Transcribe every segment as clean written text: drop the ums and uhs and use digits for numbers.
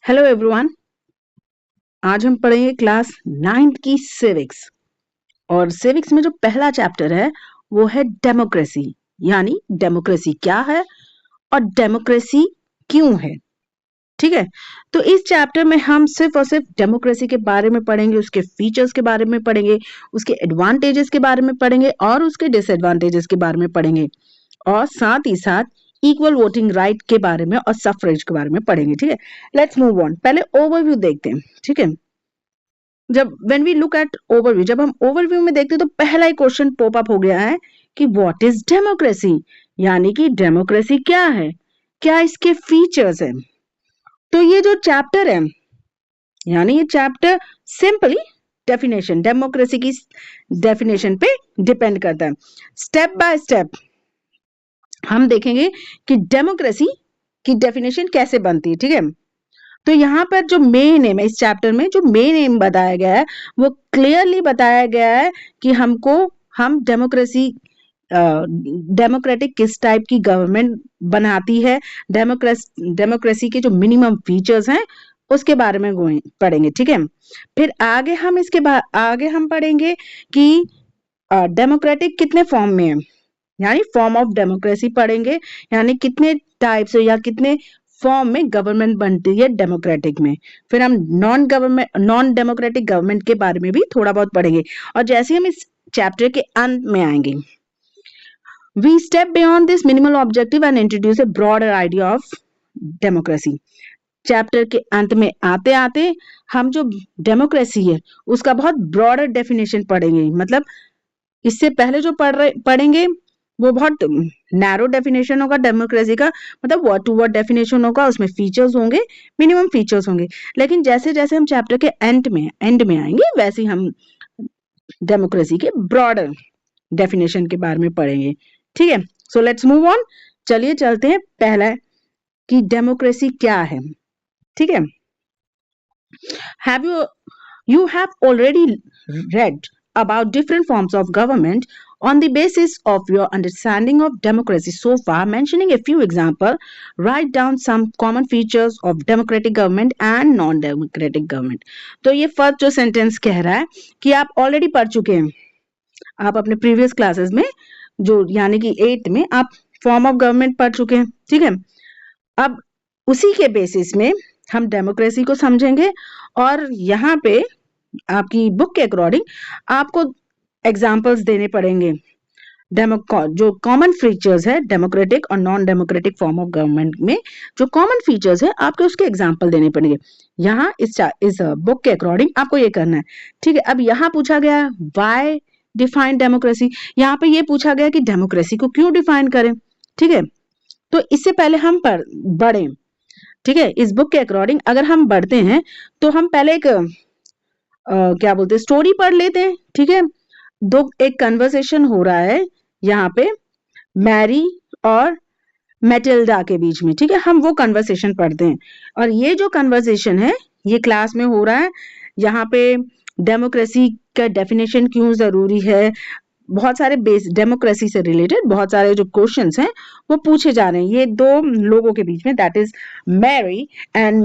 Hello everyone. आज हम पढ़ेंगे क्लास 9th की सिविक्स। और सिविक्स में जो पहला चैप्टर है वो है डेमोक्रेसी, यानी डेमोक्रेसी क्या है और डेमोक्रेसी क्यों है। ठीक है, तो इस चैप्टर में हम सिर्फ और सिर्फ डेमोक्रेसी के बारे में पढ़ेंगे, उसके फीचर्स के बारे में पढ़ेंगे, उसके एडवांटेजेस के बारे में पढ़ेंगे और उसके डिसएडवांटेजेस के बारे में पढ़ेंगे, और साथ ही साथ इक्वल वोटिंग राइट के बारे में और सफरेज के बारे में पढ़ेंगे। ठीक है, लेट्स मूव ऑन। पहले ओवरव्यू देखते हैं। ठीक है, जब when we look at overview, जब हम ओवरव्यू में देखते हैं तो पहला ही क्वेश्चन पॉप अप हो गया है कि व्हाट इज डेमोक्रेसी, यानी कि डेमोक्रेसी क्या है, क्या इसके फीचर्स हैं। तो ये जो चैप्टर है, यानी ये चैप्टर सिंपली डेफिनेशन, डेमोक्रेसी की डेफिनेशन पे डिपेंड करता है। स्टेप बाय स्टेप हम देखेंगे कि डेमोक्रेसी की डेफिनेशन कैसे बनती है। ठीक है, तो यहाँ पर जो मेन एम है, इस चैप्टर में जो मेन एम बताया गया है वो क्लियरली बताया गया है कि हम डेमोक्रेटिक किस टाइप की गवर्नमेंट बनाती है, डेमोक्रेसी के जो मिनिमम फीचर्स हैं उसके बारे में पढ़ेंगे। ठीक है, फिर आगे हम पढ़ेंगे कि डेमोक्रेटिक कितने फॉर्म में है, यानी फॉर्म ऑफ डेमोक्रेसी पढ़ेंगे, यानी कितने टाइप्स या कितने फॉर्म में गवर्नमेंट बनती है डेमोक्रेटिक में। फिर हम नॉन डेमोक्रेटिक गवर्नमेंट के बारे में भी थोड़ा बहुत पढ़ेंगे। और जैसे हम इस चैप्टर के अंत में आएंगे, we step beyond this minimal objective and introduce a broader idea of democracy. Chapter के अंत में आते आते हम जो डेमोक्रेसी है उसका बहुत ब्रॉडर डेफिनेशन पढ़ेंगे। मतलब इससे पहले जो पढ़ेंगे वो बहुत नैरो डेफिनेशन होगा डेमोक्रेसी का, मतलब वर्ड टू वर्ड डेफिनेशन होगा, उसमें फीचर्स होंगे, मिनिमम फीचर्स होंगे। लेकिन जैसे जैसे हम चैप्टर के एंड में आएंगे वैसे ही हम डेमोक्रेसी के ब्रॉडर डेफिनेशन के बारे में पढ़ेंगे। ठीक है, सो लेट्स मूव ऑन। चलिए चलते हैं पहला कि डेमोक्रेसी क्या है। ठीक है, have you have already read about different forms of government. On the basis of your understanding of democracy so far, mentioning a few examples, write down some common features of democratic government and non-democratic government. तो ये first जो sentence कह रहा है कि आप already पढ़ चुके हैं, आप अपने प्रीवियस क्लासेस में, जो यानी कि 8th में आप फॉर्म ऑफ गवर्नमेंट पढ़ चुके हैं। ठीक है, अब उसी के बेसिस में हम डेमोक्रेसी को समझेंगे, और यहाँ पे आपकी बुक के अकॉर्डिंग आपको एग्जाम्पल्स देने पड़ेंगे। जो कॉमन फीचर्स है डेमोक्रेटिक और non democratic form of government में, जो कॉमन फीचर्स है आपके उसके एग्जाम्पल देने पड़ेंगे। यहाँ इस बुक के अकॉर्डिंग आपको ये करना है। ठीक है, अब यहाँ पूछा गया व्हाई डिफाइन डेमोक्रेसी, यहाँ पे ये पूछा गया कि डेमोक्रेसी को क्यों डिफाइन करें। ठीक है, तो इससे पहले हम बढ़े। ठीक है, इस बुक के अकॉर्डिंग अगर हम बढ़ते हैं तो हम पहले एक क्या बोलते हैं, स्टोरी पढ़ लेते हैं। ठीक है, एक कन्वर्सेशन हो रहा है यहाँ पे मैरी और मैटिल्डा के बीच में। ठीक है, हम वो कन्वर्सेशन पढ़ते हैं, और ये जो कन्वर्सेशन है ये क्लास में हो रहा है। यहाँ पे डेमोक्रेसी का डेफिनेशन क्यों जरूरी है, बहुत सारे डेमोक्रेसी से रिलेटेड बहुत सारे जो क्वेश्चंस हैं वो पूछे जा रहे हैं ये दो लोगों के बीच में, that is Mary and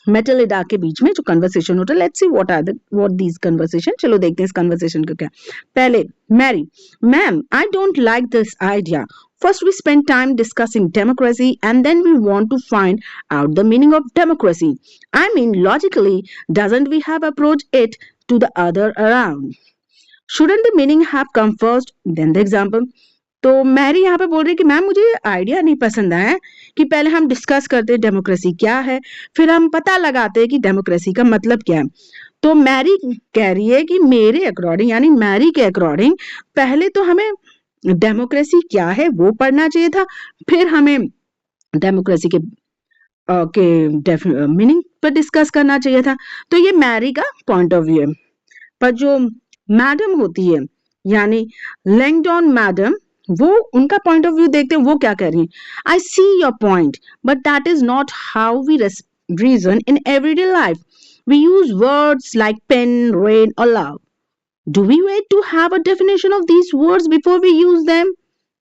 Matilda के बीच में जो कन्वर्सेशन होता है। Let's see what these conversation. चलो देखते हैं इस कन्वर्सेशन का क्या। पहले Mary, ma'am I don't like this idea. First, we spend time discussing democracy and then we want to find out the meaning of democracy. I mean, logically, doesn't we have approached it to the other around? Shouldn't the meaning have come first, then the example? तो Mary यहाँ पे बोल रही कि ma'am मुझे idea नहीं पसंद आया कि पहले हम डिस्कस करते हैं डेमोक्रेसी क्या है, फिर हम पता लगाते हैं कि डेमोक्रेसी का मतलब क्या है। तो मैरी कह रही है कि मेरे अकॉर्डिंग, यानी मैरी के अकॉर्डिंग, पहले तो हमें डेमोक्रेसी क्या है वो पढ़ना चाहिए था, फिर हमें डेमोक्रेसी के मीनिंग पर डिस्कस करना चाहिए था। तो ये मैरी का पॉइंट ऑफ व्यू है। पर जो मैडम होती है, यानी लैंगडॉन मैडम, वो उनका पॉइंट ऑफ व्यू देखते हैं, वो क्या कह रही हैं। I see your point but that is not how we reason in everyday life. We use words like pen, rain or love. Do we wait to have a definition of these words before we use them?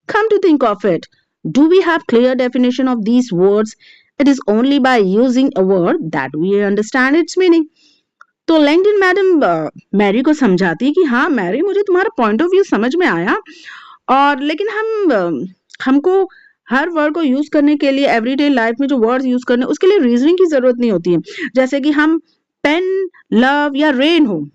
Come to think of it, do we have clear definition of these words It is only by using a word that we understand its meaning. तो Langdon madam Marie को समझाती है कि हाँ Mary, मुझे तुम्हारा point of view समझ में आया, और लेकिन हमको हर वर्ड को यूज करने के लिए एवरीडे लाइफ में जो वर्ड्स यूज करने उसके लिए रीजनिंग की जरूरत नहीं होती है। जैसे कि हम पेन, लव या रेन हो,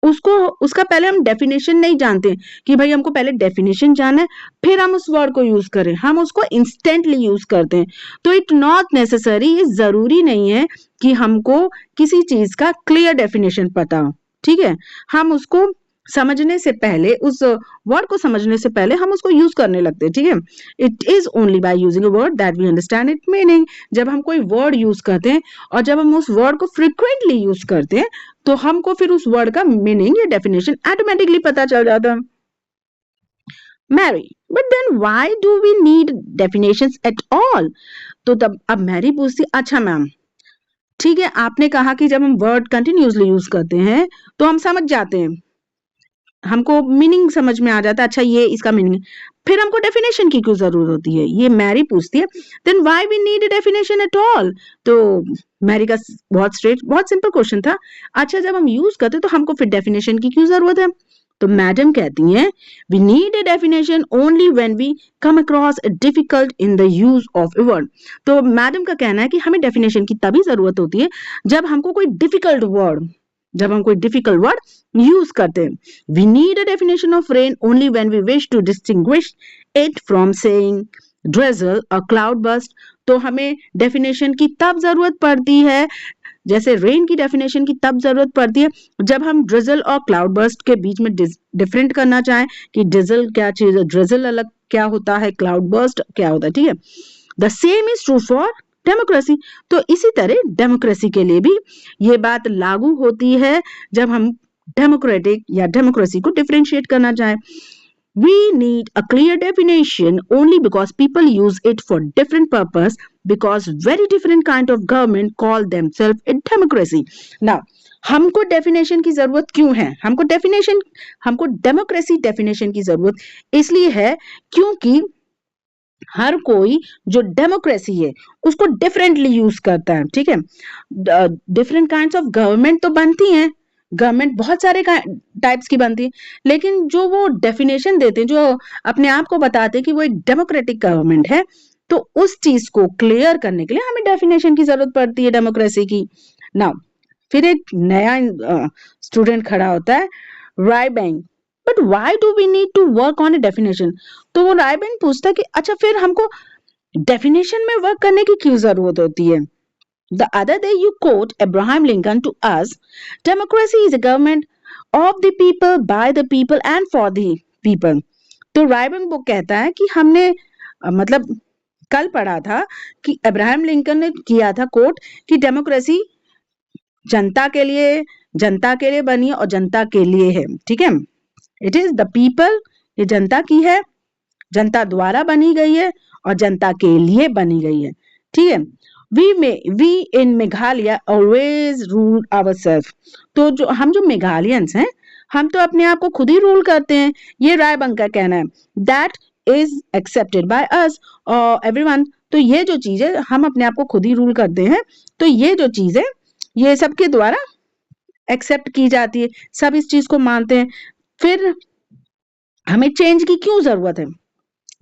उसको उसका पहले हम डेफिनेशन नहीं जानते कि भाई हमको पहले डेफिनेशन जानना है, फिर हम उस वर्ड को यूज करें, हम उसको इंस्टेंटली यूज करते हैं। तो इट नॉट नेसेसरी, ये जरूरी नहीं है कि हमको किसी चीज का क्लियर डेफिनेशन पता हो। ठीक है, हम उसको समझने से पहले, उस वर्ड को समझने से पहले हम उसको यूज करने लगते हैं। ठीक है, it is only by using a word that we understand it meaning. जब हम कोई वर्ड यूज करते हैं और जब हम उस वर्ड को फ्रिक्वेंटली यूज करते हैं तो हमको फिर उस वर्ड का मीनिंग या डेफिनेशन ऑटोमेटिकली पता चल जाता है। Mary, but then why do we need definitions at all? तो तब अब मैरी पूछती, अच्छा मैम, ठीक है, आपने कहा कि जब हम वर्ड कंटिन्यूसली यूज करते हैं तो हम समझ जाते हैं, हमको मीनिंग समझ में आ जाता है, अच्छा ये इसका मीनिंग, फिर हमको डेफिनेशन की क्यों जरूरत होती है? ये मैरी पूछती है। Then why we need a definition at all? तो मैरी का बहुत स्ट्रेट, बहुत सिंपल क्वेश्चन था। अच्छा, जब हम यूज करते तो हमको फिर डेफिनेशन की क्यों जरूरत है? तो मैडम कहती हैं, we need a definition only when we come across a difficult in the use of a word. तो मैडम का कहना है कि हमें डेफिनेशन की तभी जरूरत होती है जब हमको कोई डिफिकल्ट वर्ड, जब हम कोई डिफिकल्ट वर्ड यूज करते हैं। We need a definition of rain only when we wish to distinguish it from saying drizzle और क्लाउड बस्ट। तो हमें डेफिनेशन की तब जरूरत पड़ती है, जैसे रेन की डेफिनेशन की तब जरूरत पड़ती है जब हम ड्रिजल और क्लाउड बर्स्ट के बीच में डिफरेंट करना चाहें कि ड्रिजल क्या चीज है, ड्रिजल अलग क्या होता है, क्लाउड बर्स्ट क्या होता है। ठीक है, the same is true for democracy. तो इसी तरह डेमोक्रेसी के लिए भी ये बात लागू होती है जब हम डेमोक्रेटिक या डेमोक्रेसी को डिफरेंशिएट करना चाहें। We need a clear definition only because people use it for different purpose, because very different kind of government call themselves a democracy. Now, हमको डेफिनेशन की जरूरत क्यों है? हमको डेमोक्रेसी डेफिनेशन की जरूरत इसलिए है क्योंकि हर कोई जो डेमोक्रेसी है उसको डिफरेंटली यूज करता है। ठीक है, डिफरेंट काइंड्स ऑफ गवर्नमेंट तो बनती हैं, गवर्नमेंट बहुत सारे टाइप्स की बनती है, लेकिन जो वो डेफिनेशन देते हैं, जो अपने आप को बताते हैं कि वो एक डेमोक्रेटिक गवर्नमेंट है, तो उस चीज को क्लियर करने के लिए हमें डेफिनेशन की जरूरत पड़ती है डेमोक्रेसी की। नाउ फिर एक नया स्टूडेंट खड़ा होता है, Raibang, but why do we need to work on a definition? तो वो राइबैंग पूछता है कि अच्छा फिर हमको डेफिनेशन में वर्क करने की क्यों जरूरत होती है? The other day you quote Abraham Lincoln to us, democracy is a government of the people, by the people and for the people. तो राइबन बुक कहता है कि हमने मतलब कल पढ़ा था कि अब्राहम लिंकन ने किया था कोट कि डेमोक्रेसी जनता के लिए बनी है और जनता के लिए है। ठीक है, इट इज द पीपल, ये जनता की है, जनता द्वारा बनी गई है और जनता के लिए बनी गई है। ठीक है, we in Meghalaya always rule ourselves. तो जो मेघालयंस हैं, हम तो अपने आप को खुद ही रूल करते हैं, ये रायबंग का कहना है। That is accepted by us और एवरीवन। तो ये जो चीज है, हम अपने आप को खुद ही रूल करते हैं, तो ये जो चीज है ये सबके द्वारा एक्सेप्ट की जाती है, सब इस चीज को मानते हैं, फिर हमें चेंज की क्यों जरूरत है?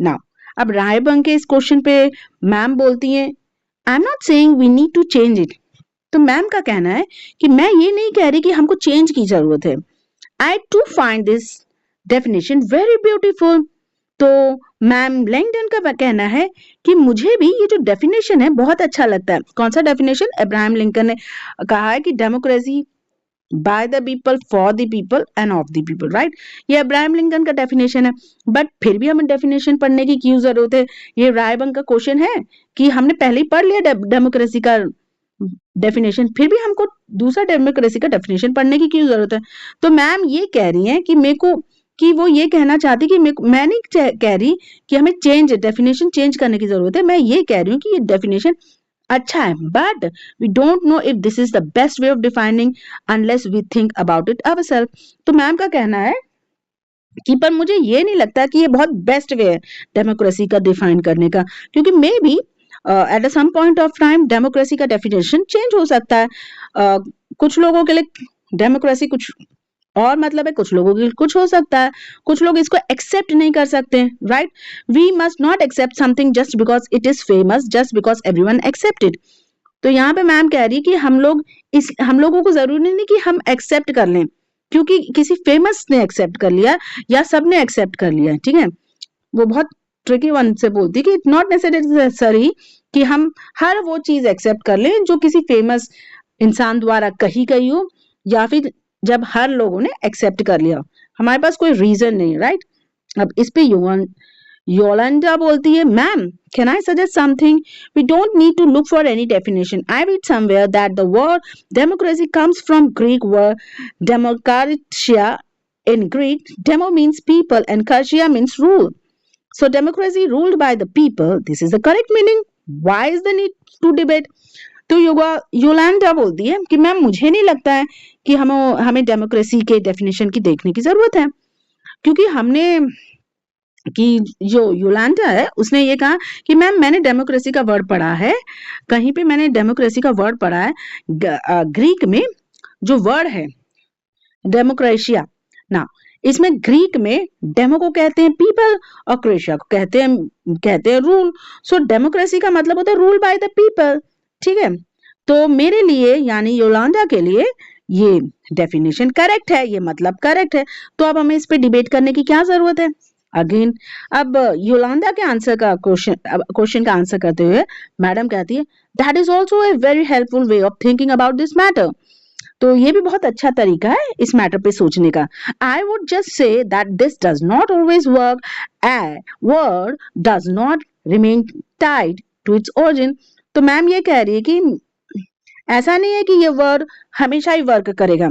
ना, अब रायबंग के इस क्वेश्चन पे मैम बोलती हैं, I am not saying we need to change it. तो मैम का कहना है कि मैं ये नहीं कह रही कि हमको चेंज की जरूरत है। I too find this definition very beautiful. तो मैम लैंगडन का कहना है कि मुझे भी ये जो डेफिनेशन है बहुत अच्छा लगता है। कौन सा डेफिनेशन? अब्राहम लिंकन ने कहा है कि democracy bye the people, for the people end of the people, right? ये अब्राहम लिंकन का डेफिनेशन है, बट फिर भी हमें डेफिनेशन पढ़ने की क्यों जरूरत है? ये रायबंग का क्वेश्चन है कि हमने पहले ही पढ़ लिया डेमोक्रेसी का डेफिनेशन, फिर भी हमको दूसरा डेमोक्रेसी का डेफिनेशन पढ़ने की क्यों जरूरत है? तो मैम ये कह रही हैं कि मेरे को, कि वो ये कहना चाहती कि मैं नहीं कह रही कि हमें डेफिनेशन चेंज करने की जरूरत है, मैं ये कह रही हूँ कि ये डेफिनेशन अच्छा है, but we don't know if this is the best way of defining unless we think about it ourself. तो मैम का कहना है कि पर मुझे ये नहीं लगता कि ये बहुत बेस्ट वे है डेमोक्रेसी का डिफाइन करने का, क्योंकि maybe at some point of time democracy का डेफिनेशन चेंज हो सकता है। कुछ लोगों के लिए डेमोक्रेसी कुछ और मतलब है, कुछ लोगों के लिए कुछ हो सकता है, कुछ लोग इसको एक्सेप्ट नहीं कर सकते, right. We must not accept something just because it is famous, just because everyone accept it. तो यहाँ पे मैम कह रही है कि हम लोगों को जरूरी नहीं कि हम एक्सेप्ट कर लें क्योंकि किसी फेमस ने एक्सेप्ट कर लिया या सबने एक्सेप्ट कर लिया, ठीक है। वो बहुत ट्रिकी वन से बोलती है कि इट्स नॉट नेसेसरी कि हम हर वो चीज एक्सेप्ट कर लें जो किसी फेमस इंसान द्वारा कही गई हो या फिर जब हर लोगों ने एक्सेप्ट कर लिया, हमारे पास कोई रीजन नहीं, राइट। अब इस पे योलंडा बोलती है, ma'am can I suggest something, we don't need to look for any definition, I read somewhere that the word democracy comes from Greek word demokratia. In Greek, demo means people and kratia means rule. So democracy ruled by the people. This is the correct meaning. Why is the need to debate? तो Yolanda बोलती है कि ma'am मुझे नहीं लगता है कि हमें डेमोक्रेसी के डेफिनेशन की देखने की जरूरत है, क्योंकि हमने कि जो योलांडा है उसने ये कहा कि मैम मैंने डेमोक्रेसी का वर्ड पढ़ा है, कहीं पे मैंने डेमोक्रेसी का वर्ड पढ़ा है, ग्रीक में जो वर्ड है डेमोक्रेशिया ना, इसमें ग्रीक में डेमो को कहते हैं पीपल और क्रेशिया को कहते हैं रूल। सो डेमोक्रेसी का मतलब होता है रूल बाय द पीपल, ठीक है। तो मेरे लिए यानी योलांडा के लिए ये डेफिनेशन करेक्ट है, ये मतलब करेक्ट है। तो अब हमें इस पे डिबेट करने की क्या जरूरत है अगेन। अब योलांडा के आंसर का क्वेश्चन का आंसर करते हुए मैडम कहती है that is also a very helpful way of thinking about this matter. तो ये भी बहुत अच्छा तरीका है इस मैटर पे सोचने का। I would just say that this does not always work, a word does not remain tied to its origin. तो मैम ये कह रही है कि ऐसा नहीं है कि ये वर्ड हमेशा ही वर्क करेगा,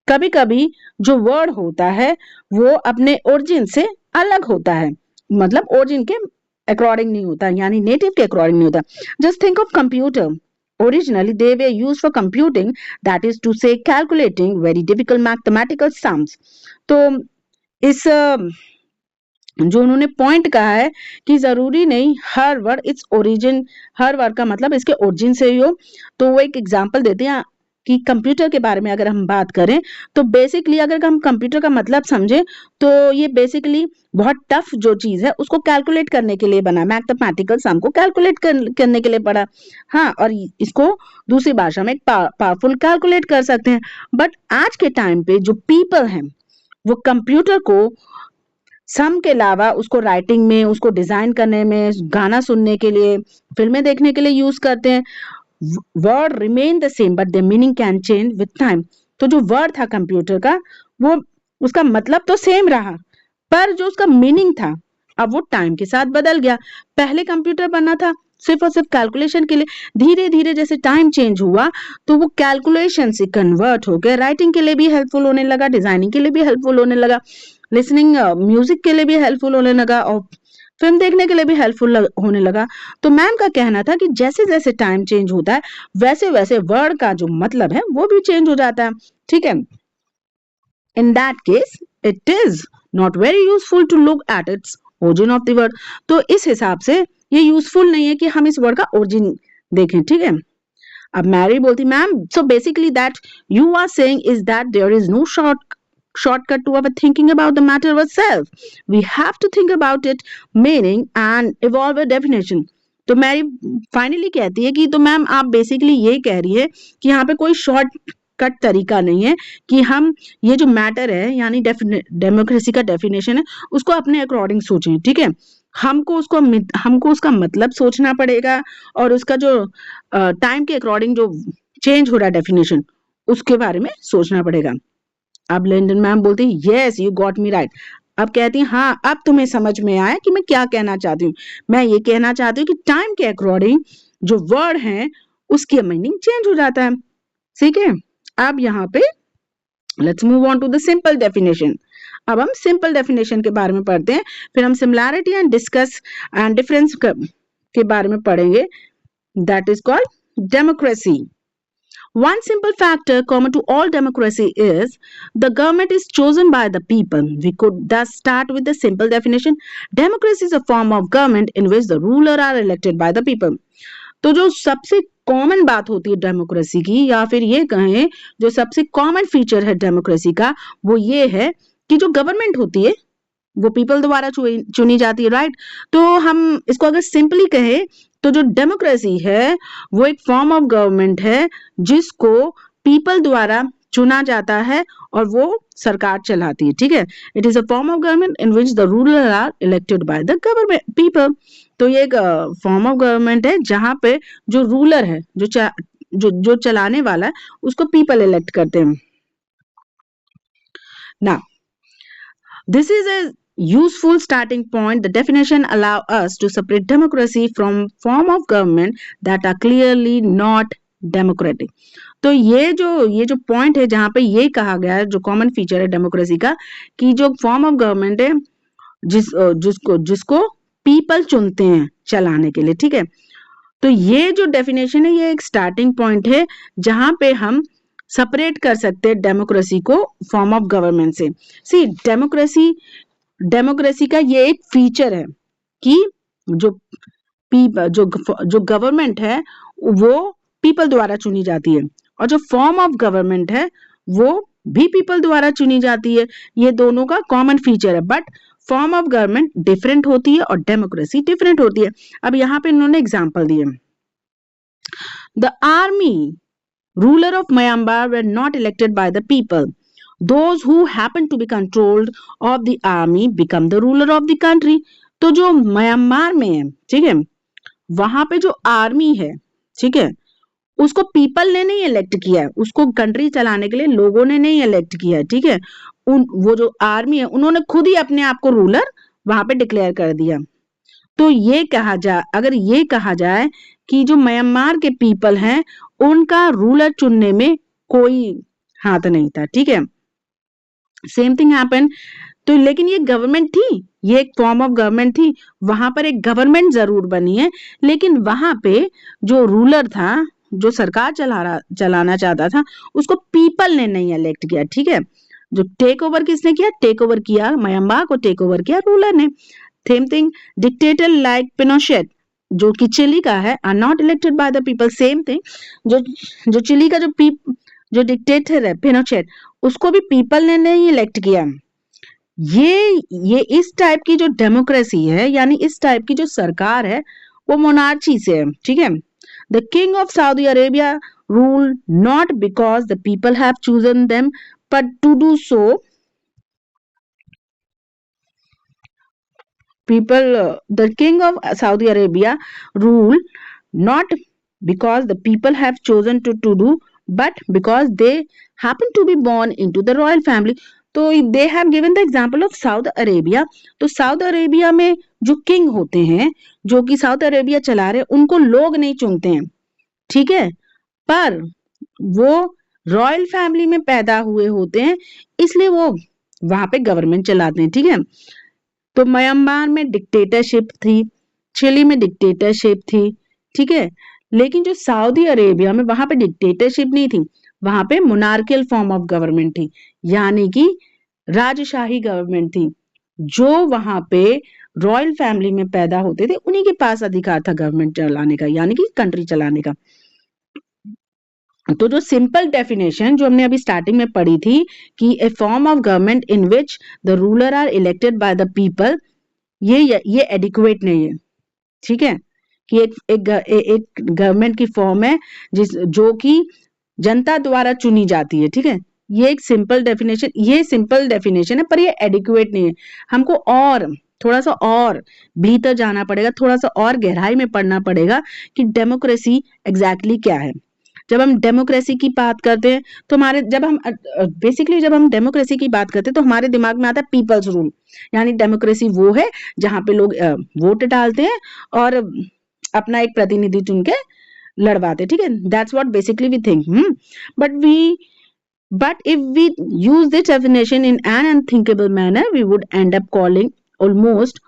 कभी कभी जो वर्ड होता है वो अपने ओरिजिन से अलग होता है, मतलब ओरिजिन के अकॉर्डिंग नहीं होता, यानी नेटिव के अकॉर्डिंग नहीं होता। Just think of computer, originally they were used for computing, that is to say calculating very difficult mathematical sums। तो इस जो उन्होंने पॉइंट कहा है कि जरूरी नहीं हर वर्ड इट्स ओरिजिन, हर वर्ड का मतलब इसके ओरिजिन से ही हो। तो वो एक एग्जांपल देते हैं कि कंप्यूटर के बारे में अगर हम बात करें तो बेसिकली अगर हम कंप्यूटर का मतलब समझें तो ये बेसिकली बहुत टफ जो चीज है उसको कैलकुलेट करने के लिए बना, मैथमेटिकल सम को कैलकुलेट करने के लिए पड़ा, हाँ, और इसको दूसरी भाषा में पावरफुल कैलकुलेट कर सकते हैं। बट आज के टाइम पे जो पीपल हैं वो कंप्यूटर को सम के अलावा उसको राइटिंग में, उसको डिजाइन करने में, गाना सुनने के लिए, फिल्में देखने के लिए यूज करते हैं। Word remain the same but the meaning can change with time. तो जो वर्ड था कंप्यूटर का वो उसका मतलब तो सेम रहा पर जो उसका मीनिंग था अब वो टाइम के साथ बदल गया। पहले कंप्यूटर बना था सिर्फ और सिर्फ कैलकुलेशन के लिए, धीरे धीरे जैसे टाइम चेंज हुआ तो वो कैलकुलेशन से कन्वर्ट हो गया, राइटिंग के लिए भी हेल्पफुल होने लगा, डिजाइनिंग के लिए भी हेल्पफुल होने लगा, लिसनिंग म्यूजिक के लिए भी हेल्पफुल होने लगा और फिल्म देखने के लिए भी हेल्पफुल होने लगा। तो मैम का कहना था कि जैसे जैसे टाइम चेंज होता है वैसे वैसे वर्ड का जो मतलब है वो भी चेंज हो जाता है, ठीक है। In that case it is not very useful to look at its origin of the word. तो इस हिसाब से ये यूजफुल नहीं है कि हम इस वर्ड का ओरिजिन देखें, ठीक है। अब मैरी बोलती ma'am so basically that you are saying is that there is no shortcut to our thinking about the matter itself. We have to think about it, meaning and evolve a definition. तो Mary finally कहती है कि तो ma'am आप basically ये कह रही है कि यहाँ पे कोई शॉर्टकट तरीका नहीं है कि हम ये जो मैटर है यानी डेमोक्रेसी का डेफिनेशन है उसको अपने अकॉर्डिंग सोचें, ठीक है। हमको उसका मतलब सोचना पड़ेगा और उसका जो टाइम के अकॉर्डिंग जो चेंज हो रहा है डेफिनेशन उसके बारे में सोचना पड़ेगा। अब लिंडन मैम बोलती है yes you got me right. अब कहती हैं हाँ अब तुम्हें समझ में आया कि मैं क्या कहना चाहती हूँ। मैं ये कहना चाहती हूँ कि टाइम के अकॉर्डिंग जो वर्ड है उसकी मीनिंग चेंज हो जाता है, ठीक है। अब यहाँ पे let's move on to the simple definition. अब हम सिंपल डेफिनेशन के बारे में पढ़ते हैं, फिर हम similarity and discuss and difference के बारे में पढ़ेंगे। That is called democracy. One simple factor common to all democracy is the government is chosen by the people. We could thus start with the simple definition. Democracy is a form of government in which the ruler are elected by the people. तो जो सबसे common बात होती है democracy की, या फिर ये कहें जो सबसे कॉमन फीचर है डेमोक्रेसी का, वो ये है कि जो गवर्नमेंट होती है वो पीपल द्वारा चुनी जाती है, राइट। तो हम इसको अगर सिंपली कहें तो जो डेमोक्रेसी है वो एक फॉर्म ऑफ गवर्नमेंट है जिसको पीपल द्वारा चुना जाता है और वो सरकार चलाती है, ठीक है। It is a form of government in which the ruler are elected by the government people. तो ये एक फॉर्म ऑफ गवर्नमेंट है जहां पे जो रूलर है, जो चलाने वाला है, उसको पीपल इलेक्ट करते हैं ना। This is a useful starting point. The definition allows us to separate democracy from form of government that are clearly not democratic. तो ये जो पॉइंट है जहां पे ये कहा गया है, जो कॉमन फीचर है डेमोक्रेसी का, कि जो फॉर्म ऑफ गवर्नमेंट है जिसको पीपल चुनते हैं चलाने के लिए, ठीक है। तो ये जो डेफिनेशन है ये एक स्टार्टिंग पॉइंट है जहां पे हम सेपरेट कर सकते हैं डेमोक्रेसी को फॉर्म ऑफ गवर्नमेंट से। सी डेमोक्रेसी का ये एक फीचर है कि जो गवर्नमेंट है वो पीपल द्वारा चुनी जाती है और जो फॉर्म ऑफ गवर्नमेंट है वो भी पीपल द्वारा चुनी जाती है। ये दोनों का कॉमन फीचर है, but form of government different होती है और डेमोक्रेसी डिफरेंट होती है। अब यहाँ पे इन्होंने एग्जाम्पल दिए। The army ruler of Myanmar were not elected by the people. Those who happened to be controlled of the army become the ruler of the country. तो जो म्यांमार में है, ठीक है, वहां पे जो आर्मी है, ठीक है, उसको पीपल ने नहीं इलेक्ट किया है, उसको कंट्री चलाने के लिए लोगों ने नहीं इलेक्ट किया है, ठीक है। वो जो आर्मी है उन्होंने खुद ही अपने आप को रूलर वहां पे डिक्लेयर कर दिया। तो ये अगर ये कहा जाए कि जो म्यांमार के पीपल हैं उनका रूलर चुनने में कोई हाथ नहीं था, ठीक है। Same thing happen. तो लेकिन ये गवर्नमेंट थी, ये एक फॉर्म ऑफ गवर्नमेंट थी, वहां पर एक गवर्नमेंट जरूर बनी है, लेकिन वहां पे जो रूलर था, जो सरकार चलाना चाहता था, उसको पीपल ने नहीं इलेक्ट किया, ठीक है। जो टेक ओवर किसने किया? टेक ओवर किया, म्यांमार को टेक ओवर किया रूलर ने। Same thing dictator like Pinochet जो कि चिली का है, are not elected by the people. Same thing जो चिली का जो डिक्टेटर है पिनोशेट, उसको भी पीपल ने नहीं इलेक्ट किया। ये इस टाइप की जो डेमोक्रेसी है, यानी इस टाइप की जो सरकार है, वो मोनार्ची से है, ठीक है। The king of Saudi Arabia rule not because the people have chosen them but to do so the king of Saudi Arabia rule not because the people have chosen to do, but because they happen to be born into the royal family. तो they have given the example of Saudi Arabia. तो south Arabia में जो king होते हैं, जो कि south Arabia चला रहे, उनको लोग नहीं चुनते हैं, ठीक है, पर वो रॉयल फैमिली में पैदा हुए होते हैं, इसलिए वो वहां पे गवर्नमेंट चलाते हैं, ठीक है। तो म्यांमार में डिक्टेटरशिप थी, चिली में डिक्टेटरशिप थी, ठीक है, लेकिन जो सऊदी अरेबिया में वहां पे डिक्टेटरशिप नहीं थी, वहां पे मोनार्कियल फॉर्म ऑफ गवर्नमेंट थी, यानी कि राजशाही गवर्नमेंट थी। जो वहां पे रॉयल फैमिली में पैदा होते थे उन्हीं के पास अधिकार था गवर्नमेंट चलाने का, यानी कि कंट्री चलाने का। तो जो सिंपल डेफिनेशन जो हमने अभी स्टार्टिंग में पढ़ी थी कि a form of government in which the ruler are elected by the people, ये एडिक्वेट नहीं है, ठीक है, कि एक गवर्नमेंट की फॉर्म है जो कि जनता द्वारा चुनी जाती है, ठीक है। ये एक सिंपल डेफिनेशन है, पर ये एडिक्वेट नहीं है। हमको और थोड़ा सा और भीतर जाना पड़ेगा, थोड़ा सा और गहराई में पढ़ना पड़ेगा कि डेमोक्रेसी एग्जैक्टली क्या है। जब हम डेमोक्रेसी की बात करते हैं तो जब हम डेमोक्रेसी की बात करते हैं तो हमारे दिमाग में आता है पीपल्स रूल, यानी डेमोक्रेसी वो है जहां पे लोग वोट डालते हैं और अपना एक प्रतिनिधि चुन के लड़वाते, ठीक है। That's what basically we think. But if we use this definition in an unthinkable manner, we would end up calling almost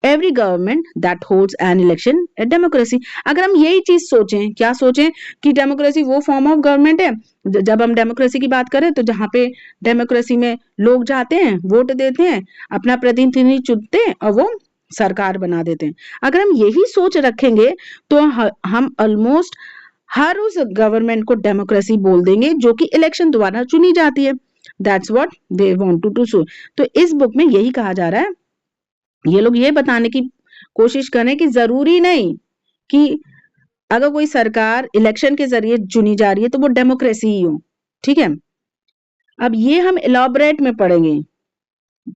every government that holds an election a democracy. अगर हम यही चीज सोचें, क्या सोचें कि डेमोक्रेसी वो फॉर्म ऑफ गवर्नमेंट है, जब हम डेमोक्रेसी की बात करें तो जहाँ पे डेमोक्रेसी में लोग जाते हैं, वोट देते हैं, अपना प्रतिनिधि चुनते हैं और वो सरकार बना देते हैं। अगर हम यही सोच रखेंगे तो हम ऑलमोस्ट हर उस गवर्नमेंट को डेमोक्रेसी बोल देंगे जो कि इलेक्शन द्वारा चुनी जाती है। That's what they want to do. तो इस बुक में यही कहा जा रहा है, ये लोग ये बताने की कोशिश करें कि जरूरी नहीं कि अगर कोई सरकार इलेक्शन के जरिए चुनी जा रही है तो वो डेमोक्रेसी ही हो। ठीक है, अब ये हम इलाबोरेट में पढ़ेंगे,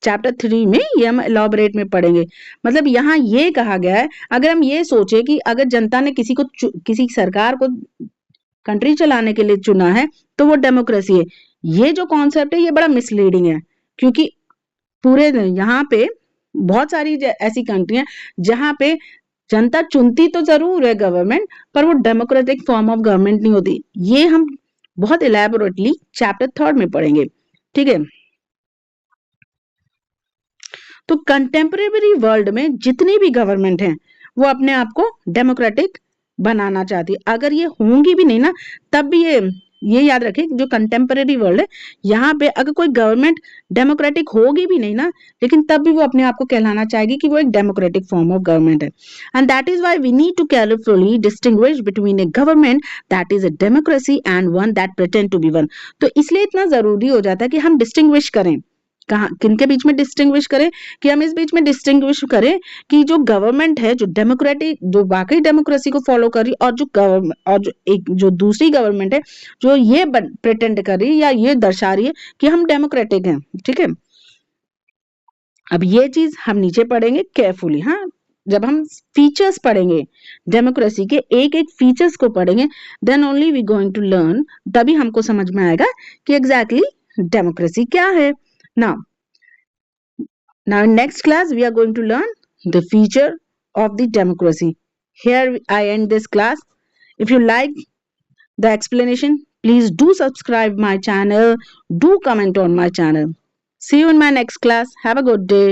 चैप्टर 3 में ये हम इलाबोरेट में पढ़ेंगे। मतलब यहाँ ये कहा गया है, अगर हम ये सोचे कि अगर जनता ने किसी सरकार को कंट्री चलाने के लिए चुना है तो वो डेमोक्रेसी है, ये जो कॉन्सेप्ट है ये बड़ा मिसलीडिंग है। क्योंकि पूरे यहाँ पे बहुत सारी ऐसी कंट्री हैं जहाँ पे जनता चुनती तो जरूर है गवर्नमेंट, पर वो डेमोक्रेटिक फॉर्म ऑफ गवर्नमेंट नहीं होती। ये हम बहुत इलेबोरेटली चैप्टर 3 में पढ़ेंगे। ठीक है, तो कंटेम्परेरी वर्ल्ड में जितनी भी गवर्नमेंट हैं वो अपने आप को डेमोक्रेटिक बनाना चाहती है। अगर ये होंगी भी नहीं ना, तब भी ये याद रखें, जो कंटेम्परेरी वर्ल्ड है यहाँ पे अगर कोई गवर्नमेंट डेमोक्रेटिक होगी भी नहीं ना, लेकिन तब भी वो अपने आप को कहलाना चाहेगी कि वो एक डेमोक्रेटिक फॉर्म ऑफ गवर्नमेंट है। And that is why we need to carefully distinguish between a government that is a democracy and one that pretend to be one. तो इसलिए इतना जरूरी हो जाता है कि हम डिस्टिंग्विश करें, कहाँ किन के बीच में डिस्टिंग्विश करें, कि हम इस बीच में डिस्टिंग्विश करें कि जो गवर्नमेंट है, जो डेमोक्रेटिक, जो वाकई डेमोक्रेसी को फॉलो कर रही, और जो गवर्नमेंट, और जो दूसरी गवर्नमेंट है जो ये प्रिटेंड कर रही है या ये दर्शा रही है कि हम डेमोक्रेटिक हैं। ठीक है, अब ये चीज हम नीचे पढ़ेंगे केयरफुली। हाँ, जब हम फीचर्स पढ़ेंगे डेमोक्रेसी के, एक एक फीचर्स को पढ़ेंगे, then only we going to learn, तभी हमको समझ में आएगा कि एग्जैक्टली डेमोक्रेसी क्या है। Now, now in next class we are going to learn the feature of the democracy. Here I end this class. If you like the explanation, please do subscribe my channel, do comment on my channel. See you in my next class. Have a good day.